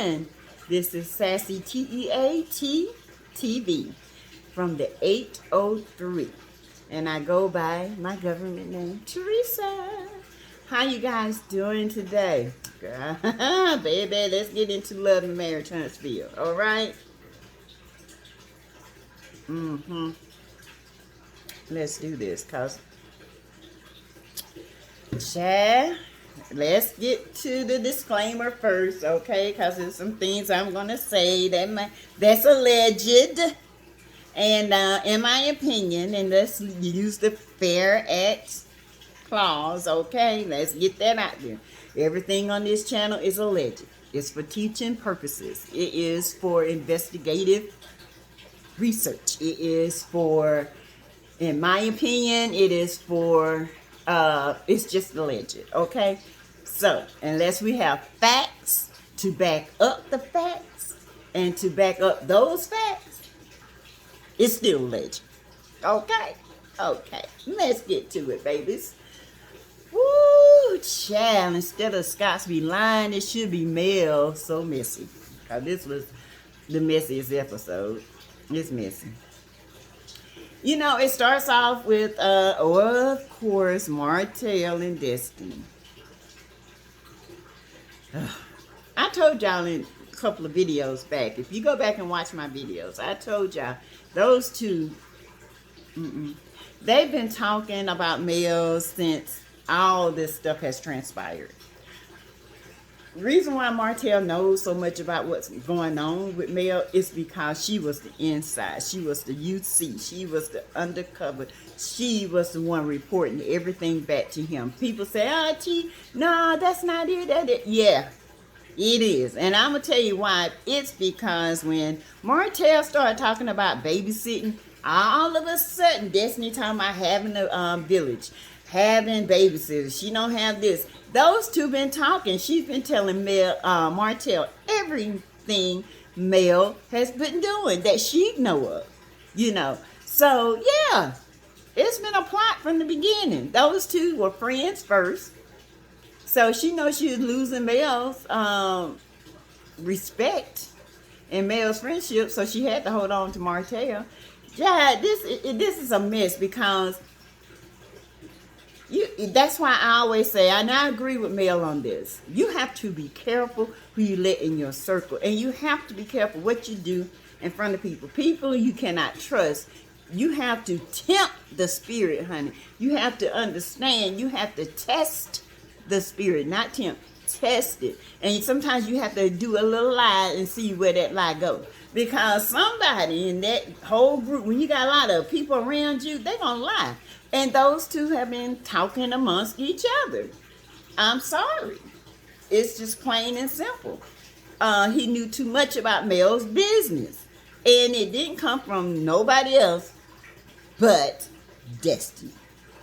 again. This is SASSYTEA-V from the 803. And I go by my government name, Teresa. How you guys doing today? Baby, let's get into love and marriage Huntsville. All right? Let's do this, cause Chad, let's get to the disclaimer first, okay? Because there's some things I'm gonna say that's alleged, and in my opinion, and let's use the Fair Acts clause, okay? Let's get that out there. Everything on this channel is alleged. It's for teaching purposes. It is for investigative research. It is for, in my opinion, it is for it's just alleged, okay? So unless we have facts to back up the facts and to back up those facts, it's still alleged. Okay? Let's get to it, babies. Woo, child, instead of Scotts be lying, it should be MEL. So messy. Cause this was the messiest episode. It's messy. You know, it starts off with, of course, Martell and Destiny. I told y'all in a couple of videos back, if you go back and watch my videos, I told y'all, those two, they've been talking about MEL since all this stuff has transpired. The reason why Martell knows so much about what's going on with MEL is because she was the inside. She was the UC. She was the undercover. She was the one reporting everything back to him. People say, no, that's not it. Yeah, it is. And I'm going to tell you why. It's because when Martell started talking about babysitting, all of a sudden, Destiny talking about having a village, having babysitters. She don't have this. Those two been talking. She's been telling Martell everything MEL has been doing that she know of, you know. So yeah, it's been a plot from the beginning. Those two were friends first, so she knows she was losing MEL's respect and MEL's friendship, so she had to hold on to Martell. Yeah, this is a mess because. That's why I always say, and I agree with MEL on this, you have to be careful who you let in your circle. And you have to be careful what you do in front of people. People you cannot trust. You have to tempt the spirit, honey. You have to understand. You have to test the spirit, not tempt. Test it. And sometimes you have to do a little lie and see where that lie goes. Because somebody in that whole group, when you got a lot of people around you, they're going to lie. And those two have been talking amongst each other. I'm sorry. It's just plain and simple. He knew too much about MEL's business. And it didn't come from nobody else but Destiny.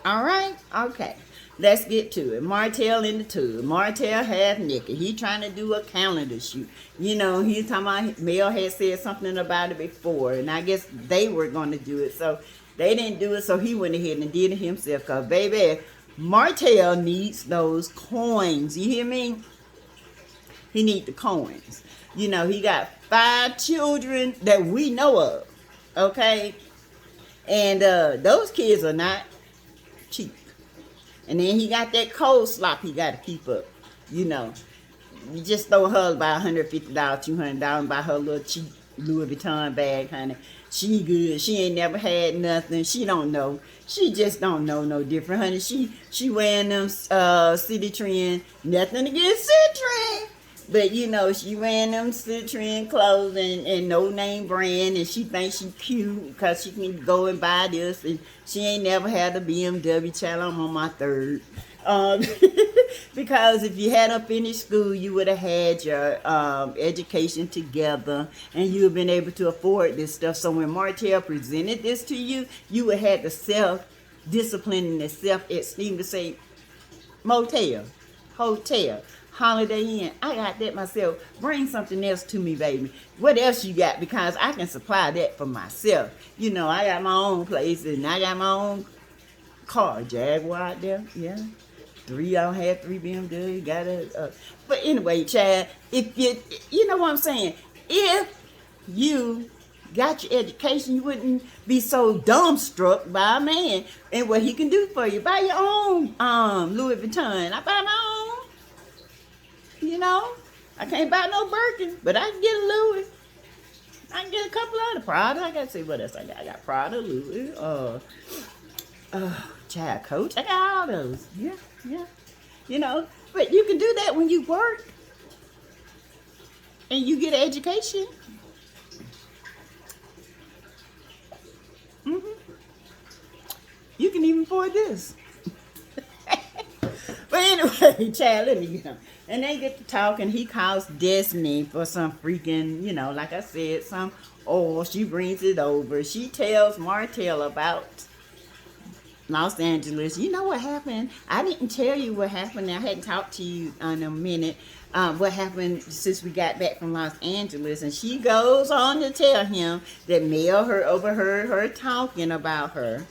All right? Okay. Let's get to it. Martell in the tub. Martell half naked. He trying to do a calendar shoot. You know, he's talking about MEL had said something about it before. And I guess they were going to do it. So they didn't do it, so he went ahead and did it himself. Because, baby, Martell needs those coins. You hear me? He needs the coins. You know, he got 5 children that we know of. Okay? And those kids are not cheap. And then he got that cold slop he got to keep up. You know. You just throw her about $150, $200, buy her little cheap Louis Vuitton bag, honey. She good. She ain't never had nothing. She don't know. She just don't know no different, honey. She wearing them City Trend. Nothing against City Trend. But, you know, she wearing them City Trend clothes and no name brand. And she thinks she cute because she can go and buy this. And she ain't never had a BMW. Child, I'm on my 3rd. Because if you hadn't finished school, you would have had your education together and you would have been able to afford this stuff. So when Martell presented this to you, you would have the self-discipline and the self-esteem to say, motel, hotel, Holiday Inn, I got that myself. Bring something else to me, baby. What else you got? Because I can supply that for myself. You know, I got my own place and I got my own car, Jaguar out there, yeah. 3, I don't have 3 BMW, got a, but anyway, Chad, if you know what I'm saying, if you got your education, you wouldn't be so dumbstruck by a man and what he can do for you. Buy your own Louis Vuitton. I buy my own, you know. I can't buy no Birkin, but I can get a Louis. I can get a couple other Prada. I gotta see what else I got. I got Prada, Louis, Child Coach. I got all those. Yeah, yeah. You know, but you can do that when you work and you get an education. You can even afford this. But anyway, Chad, let me get him. And they get to talking. He calls Destiny for some freaking, you know, like I said, some oil. She brings it over. She tells Martell about Los Angeles. You know what happened? I didn't tell you what happened. I hadn't talked to you in a minute. What happened since we got back from Los Angeles. And she goes on to tell him that Mel overheard her talking about her.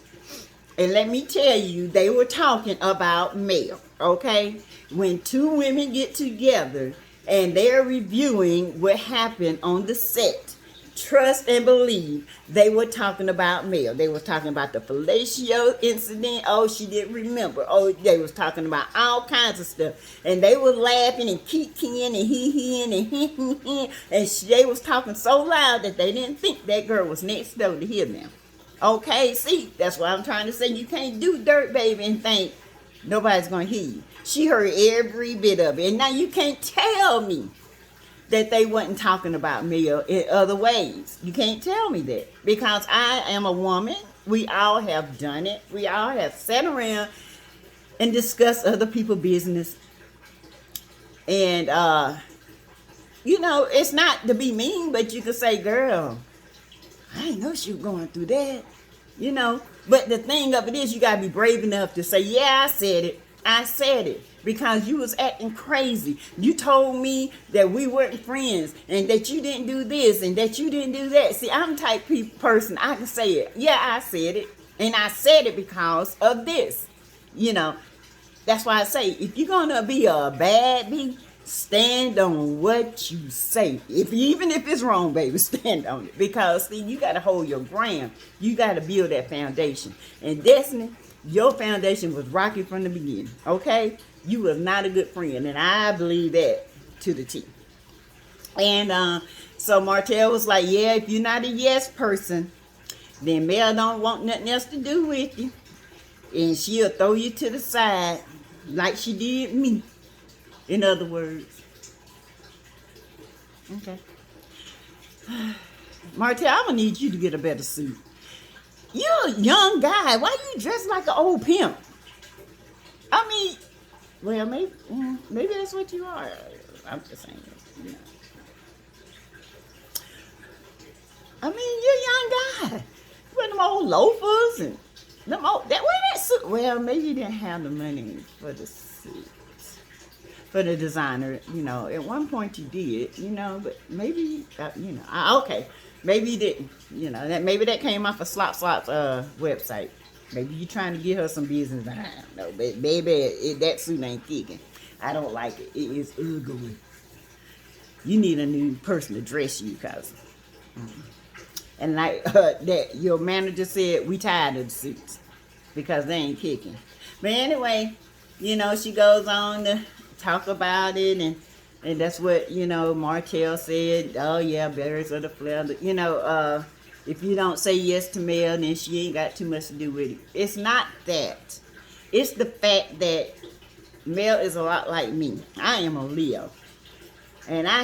And let me tell you, they were talking about Mel, okay? When 2 women get together and they're reviewing what happened on the set, trust and believe, they were talking about Mel. They were talking about the fellatio incident. Oh, she didn't remember. Oh, they was talking about all kinds of stuff. And they were laughing and kikiing and hee-heeing and hee-hee-hee. And they was talking so loud that they didn't think that girl was next door to hear them. Okay, see, that's what I'm trying to say. You can't do Dirt Baby and think nobody's going to hear you. She heard every bit of it. And now you can't tell me that they wasn't talking about Mel in other ways. You can't tell me that. Because I am a woman. We all have done it. We all have sat around and discussed other people's business. And, you know, it's not to be mean, but you can say, girl, I didn't know she was going through that, you know. But the thing of it is, you got to be brave enough to say, yeah, I said it. I said it because you was acting crazy. You told me that we weren't friends and that you didn't do this and that you didn't do that. See, I'm the type person, I can say it. Yeah, I said it. And I said it because of this. You know, that's why I say, if you're going to be a bad bee, stand on what you say. Even if it's wrong, baby, stand on it. Because, see, you got to hold your ground. You got to build that foundation. And Destiny, your foundation was rocky from the beginning, okay? You was not a good friend, and I believe that to the T. And so Martell was like, yeah, if you're not a yes person, then Mel don't want nothing else to do with you. And she'll throw you to the side like she did me. In other words. Okay. Martell, I'm going to need you to get a better suit. You're a young guy. Why you dressed like an old pimp? I mean, well, maybe that's what you are. I'm just saying, you know. I mean, you're a young guy. You wear them old loafers and them old, that suit. Well, maybe you didn't have the money for the suit. For the designer, you know, at one point you did, you know, but maybe, you know, okay, maybe you didn't, you know, maybe that came off a Slop's website. Maybe you trying to get her some business. I don't know, but baby, that suit ain't kicking. I don't like it. It is ugly. You need a new person to dress you, cause, and like that your manager said, we tired of the suits because they ain't kicking. But anyway, you know, she goes on to talk about it, and that's what, you know, Martell said. Oh yeah, berries of the flower. You know, if you don't say yes to Mel, then she ain't got too much to do with it. It's not that. It's the fact that Mel is a lot like me. I am a Leo, and I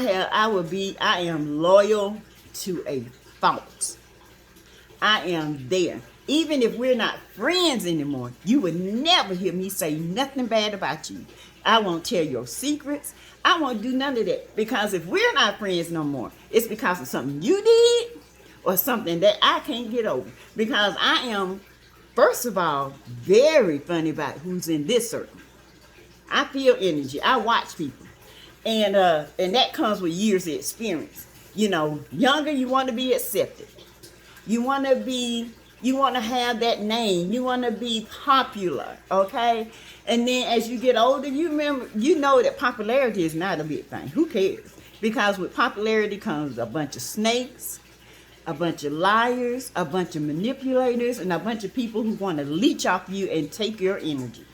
am loyal to a fault. I am there. Even if we're not friends anymore, you would never hear me say nothing bad about you. I won't tell your secrets. I won't do none of that. Because if we're not friends no more, it's because of something you did or something that I can't get over. Because I am, first of all, very funny about who's in this circle. I feel energy. I watch people. And that comes with years of experience. You know, younger, you want to be accepted. You want to be You want to have that name. You want to be popular, okay? And then as you get older, you know that popularity is not a big thing. Who cares? Because with popularity comes a bunch of snakes, a bunch of liars, a bunch of manipulators, and a bunch of people who want to leech off you and take your energy.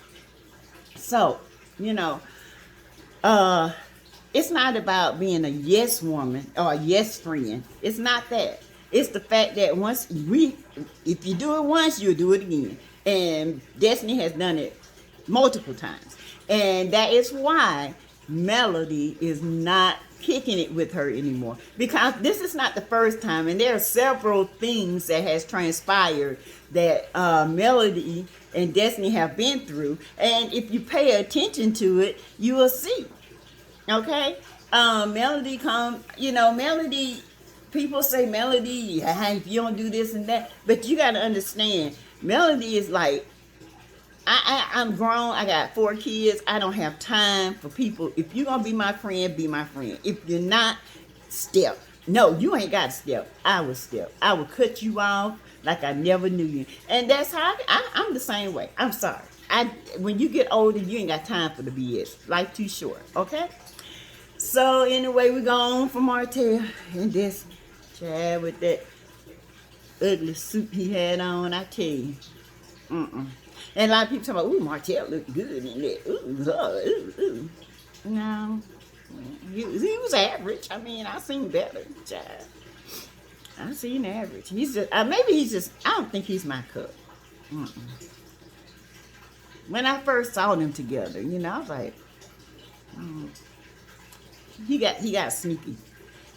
So, you know, it's not about being a yes woman or a yes friend. It's not that. It's the fact that if you do it once, you'll do it again. And Destiny has done it multiple times. And that is why Melody is not kicking it with her anymore. Because this is not the first time. And there are several things that has transpired that Melody and Destiny have been through. And if you pay attention to it, you will see. Okay? Melody Melody, people say Melody, if you don't do this and that. But you got to understand, Melody is like, I'm grown. I got 4 kids. I don't have time for people. If you're going to be my friend, be my friend. If you're not, step. No, you ain't got to step. I will step. I will cut you off like I never knew you. And that's how I'm the same way. I'm sorry. When you get older, you ain't got time for the BS. Life too short. Okay? So anyway, we go on from Martell. And this Chad with that ugly suit he had on, I tell you. And a lot of people talk about, ooh, Martell looked good in that. Ooh. No, he was average. I mean, I seen better, child. I seen average. He's just, I don't think he's my cup. When I first saw them together, I was like, he got sneaky.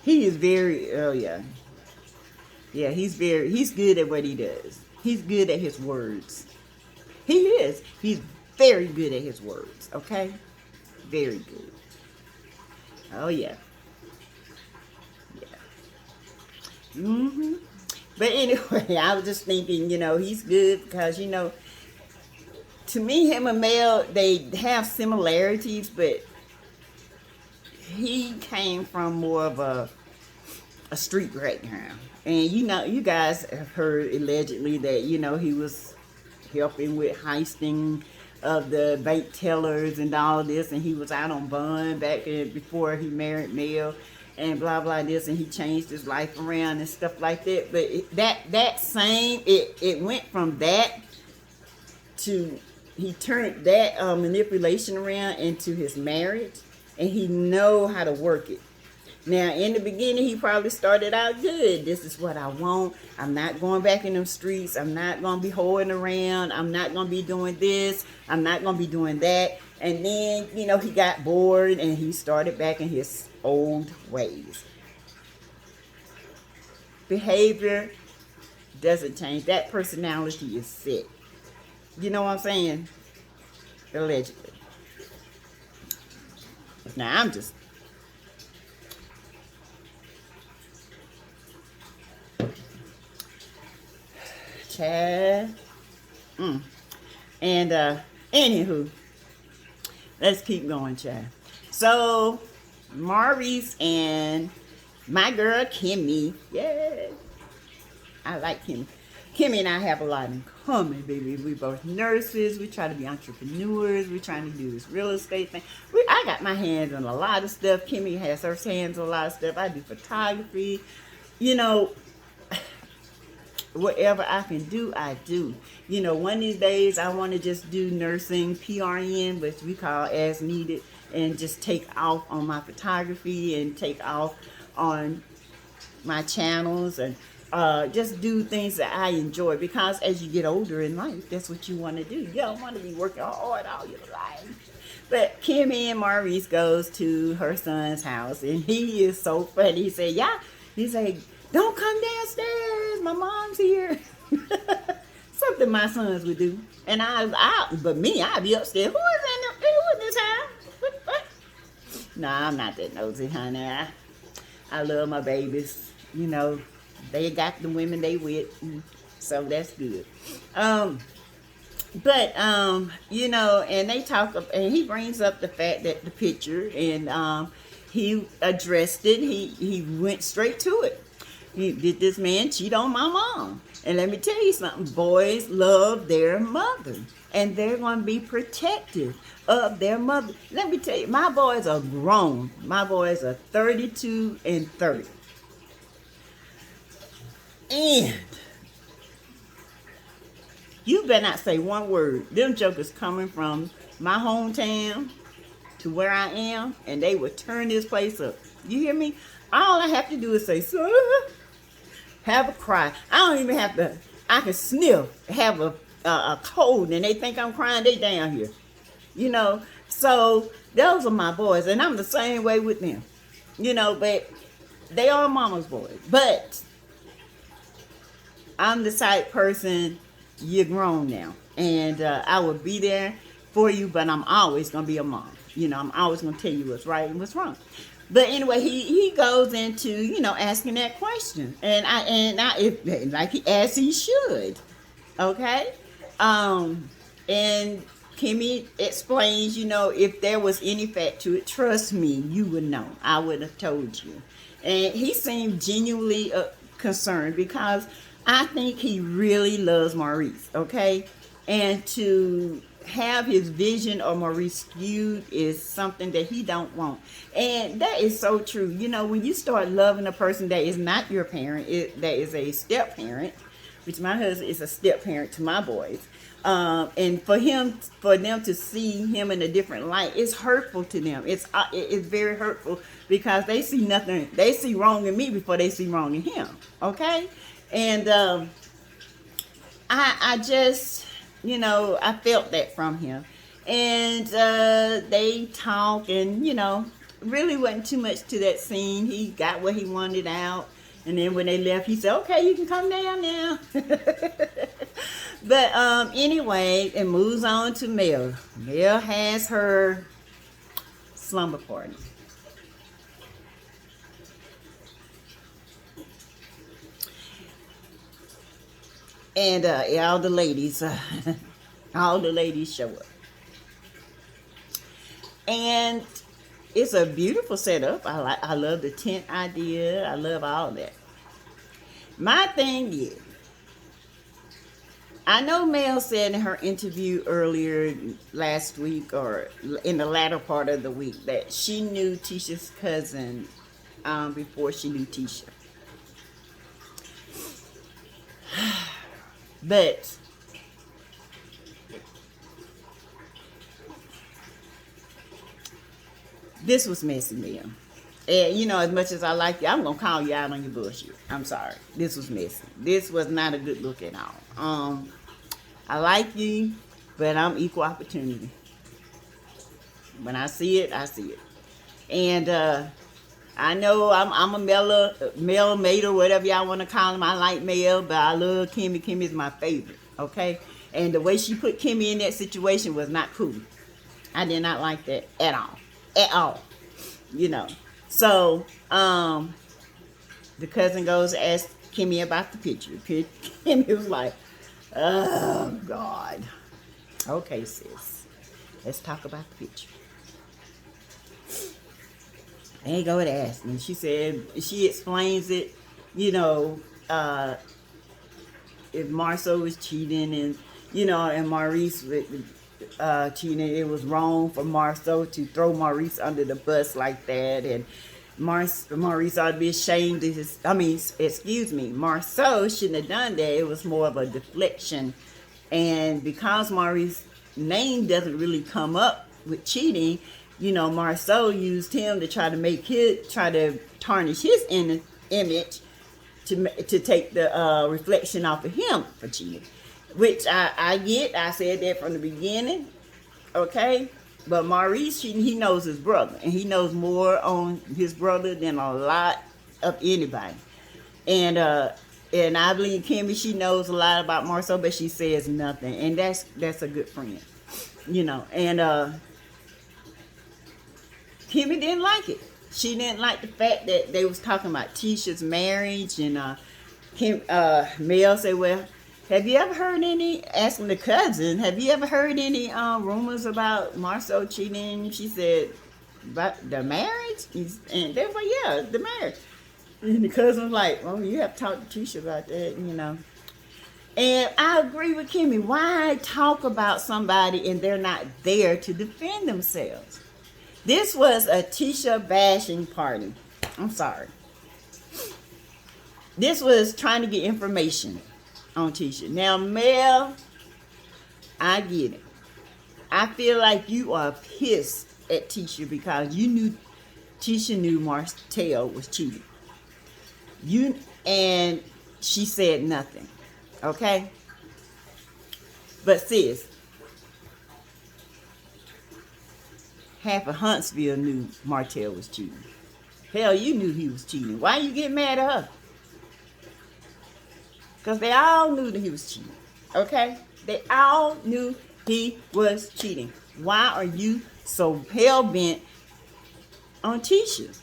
He is very, yeah, he's good at what he does. He's good at his words. He is. He's very good at his words, okay? Very good. Oh, yeah. Yeah. But anyway, I was just thinking, he's good because, to me, him and Mel, they have similarities, but he came from more of a street background. And, you guys have heard allegedly that, he was helping with heisting of the bank tellers and all this, and he was out on bond before he married Mel and blah blah this, and he changed his life around and stuff like that. But it went from that to he turned that manipulation around into his marriage, and he know how to work it. Now, in the beginning, he probably started out good. This is what I want. I'm not going back in them streets. I'm not going to be holding around. I'm not going to be doing this. I'm not going to be doing that. And then, he got bored and he started back in his old ways. Behavior doesn't change. That personality is set. You know what I'm saying? Allegedly. Now, I'm just... Chad. And anywho, let's keep going, Chad. So Maurice and my girl Kimmy, yeah, I like Kimmy. Kimmy and I have a lot in common, baby. We both nurses. We try to be entrepreneurs. We're trying to do this real estate thing. I got my hands on a lot of stuff. Kimmy has her hands on a lot of stuff. I do photography. Whatever I can do, I do. One of these days I want to just do nursing, PRN, which we call as needed, and just take off on my photography and take off on my channels and just do things that I enjoy. Because as you get older in life, that's what you want to do. You don't want to be working hard all your life. But Kimmy and Maurice goes to her son's house, and he is so funny. He said, yeah, he said, don't come downstairs. My mom's here. Something my sons would do. And but me, I'd be upstairs. Who in this house? What? Nah, I'm not that nosy, honey. I love my babies. They got the women they with. So that's good. And they talk, and he brings up the fact that the picture, and he addressed it. He went straight to it. Did this man cheat on my mom? And let me tell you something, boys love their mother. And they're going to be protective of their mother. Let me tell you, my boys are grown. My boys are 32 and 30. And you better not say one word. Them jokers coming from my hometown to where I am, and they would turn this place up. You hear me? All I have to do is say, "Sir," have a cry. I don't even have to. I can sniff, have a cold, and they think I'm crying. They down here, you know. So those are my boys, and I'm the same way with them, you know. But they are mama's boys. But I'm the type person. You're grown now, and I will be there for you. But I'm always gonna be a mom. You know, I'm always gonna tell you what's right and what's wrong. But anyway, he goes into, you know, asking that question, and if, like he should, okay, and Kimmy explains, you know, if there was any fact to it, trust me, you would know. I would have told you, and he seemed genuinely concerned because I think he really loves Maurice, okay, and to have his vision of Maurice skewed is something that he don't want. And that is so true. You know, when you start loving a person that is not your parent, that is a step parent, which my husband is a step parent to my boys, and for them to see him in a different light, it's hurtful to them. It's very hurtful because they see nothing. They see wrong in me before they see wrong in him. Okay, and I just, you know, I felt that from him. And they talk, and, you know, really wasn't too much to that scene. He got what he wanted out. And then when they left, he said, okay, you can come down now. But anyway, it moves on to Mel. Mel has her slumber party. And all the ladies, all the ladies show up. And it's a beautiful setup. I love the tent idea. I love all that. My thing is, I know Mel said in her interview earlier last week or in the latter part of the week that she knew Tisha's cousin before she knew Tisha. But this was messy, Mel. And, you know, as much as I like you, I'm going to call you out on your bullshit. I'm sorry. This was messy. This was not a good look at all. I like you, but I'm equal opportunity. When I see it, I see it. And I know I'm a Mel mate or whatever y'all want to call him. I like Mel, but I love Kimmy. Kimmy is my favorite, okay? And the way she put Kimmy in that situation was not cool. I did not like that at all. At all. You know. So, the cousin goes to ask Kimmy about the picture. Kimmy was like, oh, God. Okay, sis. Let's talk about the picture. And he go to ask me. She said, she explains it, you know, if Marceau was cheating and, you know, and Maurice cheating, it was wrong for Marceau to throw Maurice under the bus like that. And Maurice ought to be ashamed of his, Marceau shouldn't have done that. It was more of a deflection. And because Maurice's name doesn't really come up with cheating, you know, Marceau used him to try to tarnish his image to take the reflection off of him for cheating. Which I get. I said that from the beginning. Okay? But Maurice, he knows his brother. And he knows more on his brother than a lot of anybody. And I believe Kimmy, she knows a lot about Marceau, but she says nothing. And that's a good friend. You know. And Kimmy didn't like it. She didn't like the fact that they was talking about Tisha's marriage. And Mel said, well, have you ever heard any, asking the cousin, have you ever heard any rumors about Marceau cheating? She said, about the marriage? And they were like, yeah, the marriage. And the cousin was like, "Oh, you have to talk to Tisha about that, you know." And I agree with Kimmy. Why talk about somebody and they're not there to defend themselves? This was a Tisha bashing party. I'm sorry. This was trying to get information on Tisha. Now, Mel, I get it. I feel like you are pissed at Tisha because Tisha knew Martell was cheating. And she said nothing. Okay? But sis, half of Huntsville knew Martell was cheating. Hell, you knew he was cheating. Why you get mad at her? Because they all knew that he was cheating. Okay? They all knew he was cheating. Why are you so hell-bent on Tisha?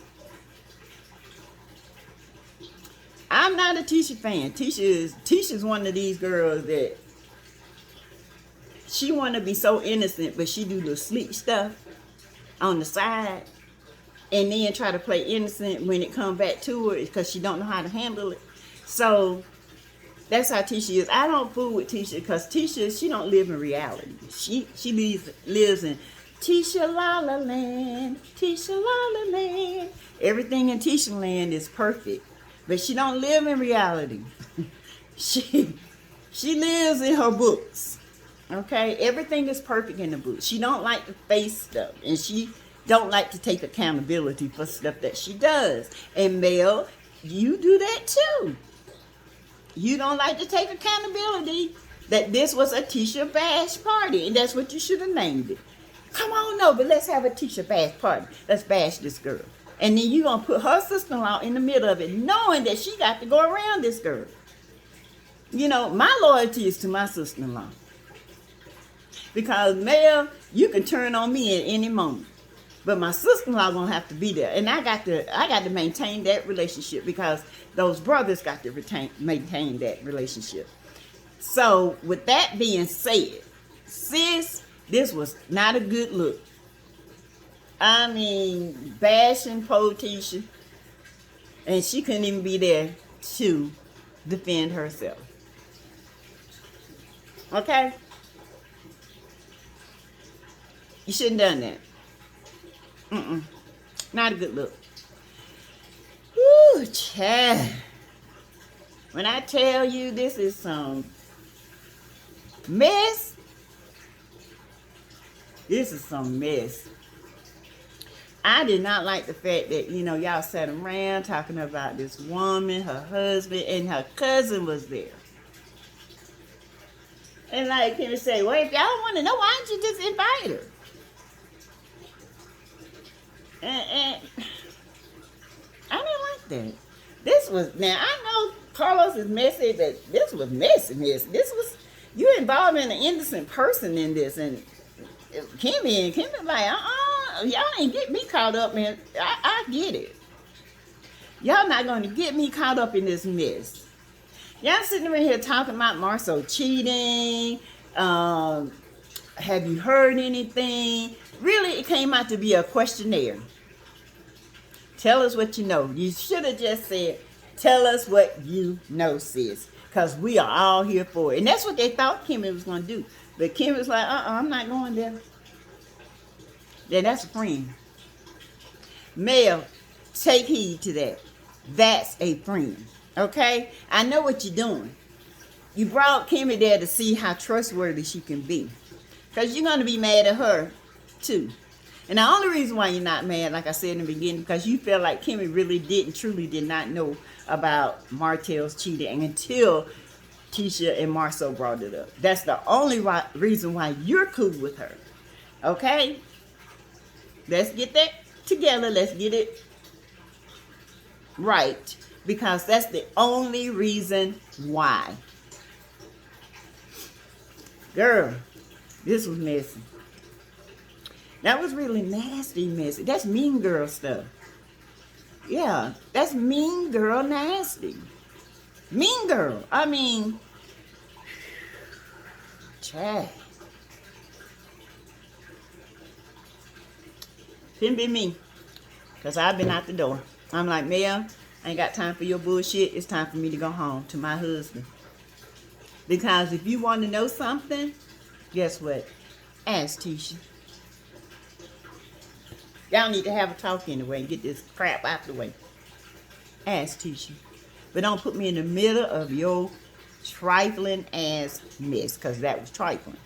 I'm not a Tisha fan. Tisha's one of these girls that she want to be so innocent, but she do the sleep stuff on the side and then try to play innocent when it come back to her because she don't know how to handle it. So that's how Tisha is. I don't fool with Tisha because Tisha, she don't live in reality. She lives in Tisha La La Land, Tisha La La Land. Everything in Tisha Land is perfect, but she don't live in reality. She lives in her books. Okay, everything is perfect in the book. She don't like to face stuff, and she don't like to take accountability for stuff that she does. And Mel, you do that too. You don't like to take accountability that this was a Tisha bash party, and that's what you should have named it. Come on, no, but let's have a Tisha bash party. Let's bash this girl. And then you gonna put her sister-in-law in the middle of it, knowing that she got to go around this girl. You know, my loyalty is to my sister-in-law. Because Mel, you can turn on me at any moment. But my sister-in-law gonna have to be there. And I got to maintain that relationship because those brothers got to maintain that relationship. So with that being said, sis, this was not a good look. I mean, bashing poor Tisha, and she couldn't even be there to defend herself. Okay? You shouldn't have done that. Not a good look. Woo, Chad. When I tell you this is some mess, this is some mess. I did not like the fact that, you know, y'all sat around talking about this woman, her husband, and her cousin was there. And like people say, well, if y'all want to know, why don't you just invite her? And I didn't like that. This was, now I know Carlos is messy, but this was messy. This was, you involving an innocent person in this. And Kimmy like, y'all ain't get me caught up, man. I get it. Y'all not going to get me caught up in this mess. Y'all sitting around here talking about Marceau cheating. Have you heard anything? Really, it came out to be a questionnaire. Tell us what you know. You should have just said, tell us what you know, sis. Because we are all here for it. And that's what they thought Kimmy was going to do. But Kimmy was like, I'm not going there. Yeah, that's a friend. Mel, take heed to that. That's a friend. Okay? I know what you're doing. You brought Kimmy there to see how trustworthy she can be. Because you're going to be mad at her, too. And the only reason why you're not mad, like I said in the beginning, because you feel like Kimmy really truly did not know about Martell's cheating until Tisha and Marceau brought it up. That's the only reason why you're cool with her. Okay? Let's get that together. Let's get it right. Because that's the only reason why. Girl, this was messy. That was really nasty messy. That's mean girl stuff. Yeah, that's mean girl nasty. Mean girl. I mean, Chad. Couldn't be me. Because I've been out the door. I'm like, Mel, I ain't got time for your bullshit. It's time for me to go home to my husband. Because if you want to know something, guess what? Ask Tisha. Y'all need to have a talk anyway and get this crap out the way. Ask Tisha. But don't put me in the middle of your trifling ass mess, because that was trifling.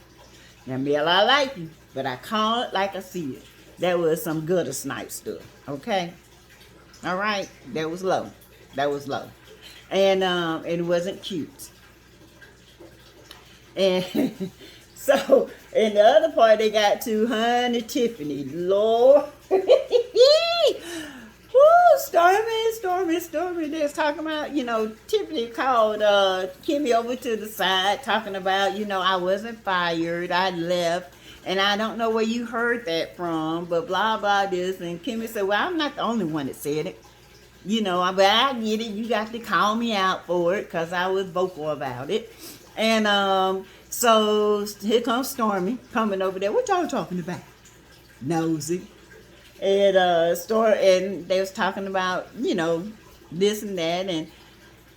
Now, Mel, I like you, but I call it like I see it. That was some gutter snipe stuff, okay? All right? That was low. That was low. And it wasn't cute. And so, in the other part, they got to Honey Tiffany. Lord. Woo, Stormy. They was talking about, Tiffany called Kimmy over to the side, talking about, I wasn't fired. I left. And I don't know where you heard that from, but blah, blah, this. And Kimmy said, well, I'm not the only one that said it. But I get it. You got to call me out for it because I was vocal about it. And so here comes Stormy coming over there. What y'all talking about? Nosy. And and they was talking about, this and that, and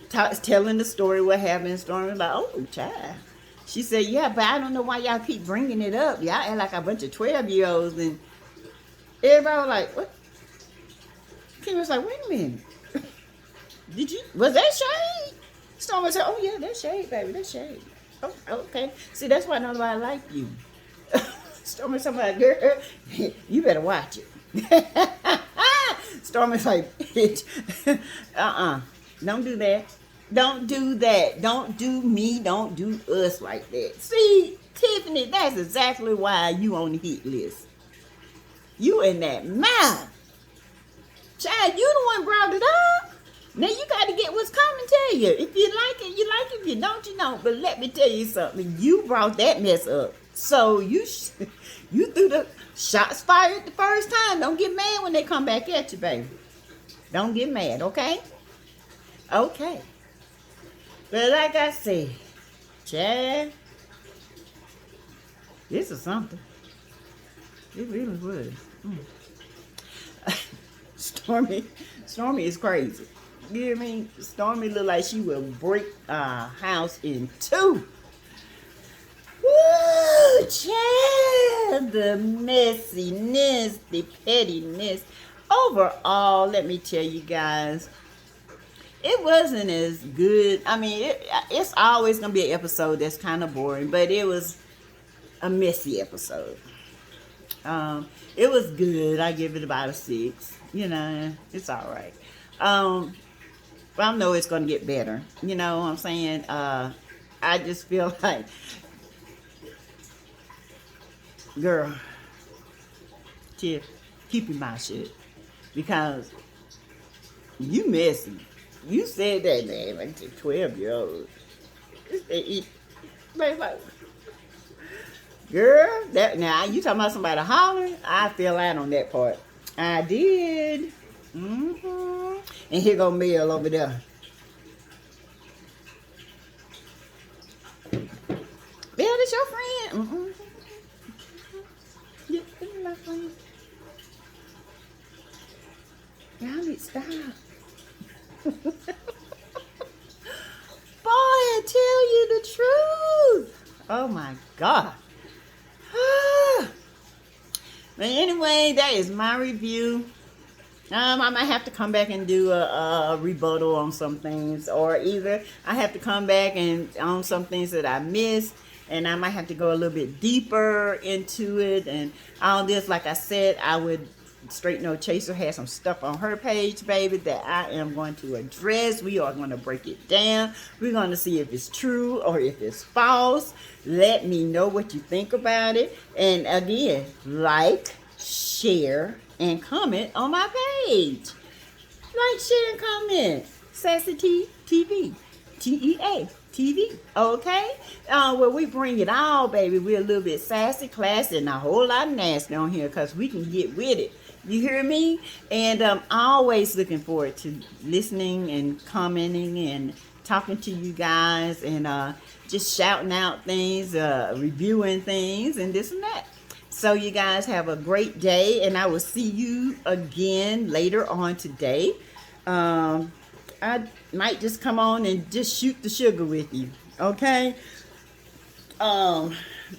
telling the story what happened. Stormy was like, oh, child. She said, yeah, but I don't know why y'all keep bringing it up. Y'all act like a bunch of 12-year-olds. And everybody was like, what? Kim was like, wait a minute. Was that shade? Stormy said, oh, yeah, that's shade, baby. That's shade. Oh, okay. See, that's why nobody like you. Stormy said, like, girl, you better watch it. Stormy's like, bitch. Don't do that. Don't do that. Don't do me. Don't do us like that. See, Tiffany, that's exactly why you on the hit list. You in that mouth. Child, you the one brought it up. Now you got to get what's coming to you. If you like it, you like it. If you don't, you don't. But let me tell you something. You brought that mess up. So you threw the shots fired the first time. Don't get mad when they come back at you, baby. Don't get mad, okay? Okay. But like I said, Chad, this is something. It really was. Stormy is crazy. You hear me? Stormy look like she will break a house in two. Woo, Chad, the messiness, the pettiness. Overall, let me tell you guys, it wasn't as good. I mean, it's always going to be an episode that's kind of boring, but it was a messy episode. It was good. I give it about a 6. It's all right. But I know it's going to get better. You know what I'm saying? I just feel like, girl, Tiff, keep your mouth shut. Because you messy. You said that, man, like 12-year-old. Like, girl, now you talking about somebody hollering? I fell out on that part. I did. And here go Mel over there. Mel, that's your friend. Yeah, that's my friend. Y'all need to stop. Boy, I tell you the truth. Oh my God. But anyway, that is my review. I might have to come back and do a rebuttal on some things, or either I have to come back and on some things that I missed, and I might have to go a little bit deeper into it and all this. Like I said, I would Straight No Chaser has some stuff on her page, baby, that I am going to address. We are going to break it down. We're going to see if it's true or if it's false. Let me know what you think about it. And again, like, share, and comment on my page. Like, share, and comment. SASSYTEA-V. T-E-A-TV. Okay? Well, we bring it all, baby. We're a little bit sassy, classy, and a whole lot of nasty on here because we can get with it. You hear me? And I'm always looking forward to listening and commenting and talking to you guys and just shouting out things, reviewing things, and this and that. So you guys have a great day, and I will see you again later on today. I might just come on and just shoot the sugar with you. Okay.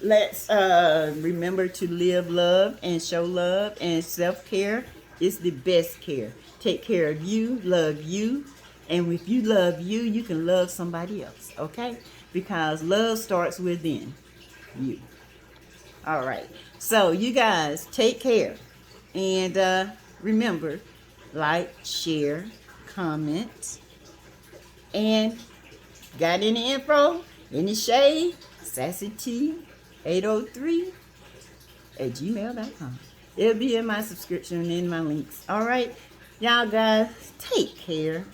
Let's remember to live love and show love, and self-care is the best care. Take care of you, love you, and if you love you, you can love somebody else, okay? Because love starts within you. All right. So you guys take care, and remember, like, share, comment, and got any info, any shade, SASSYTEA-V803@gmail.com. It'll be in my subscription and in my links. All right. Y'all guys, take care.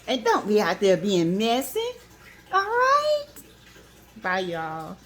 And don't be out there being messy. All right. Bye, y'all.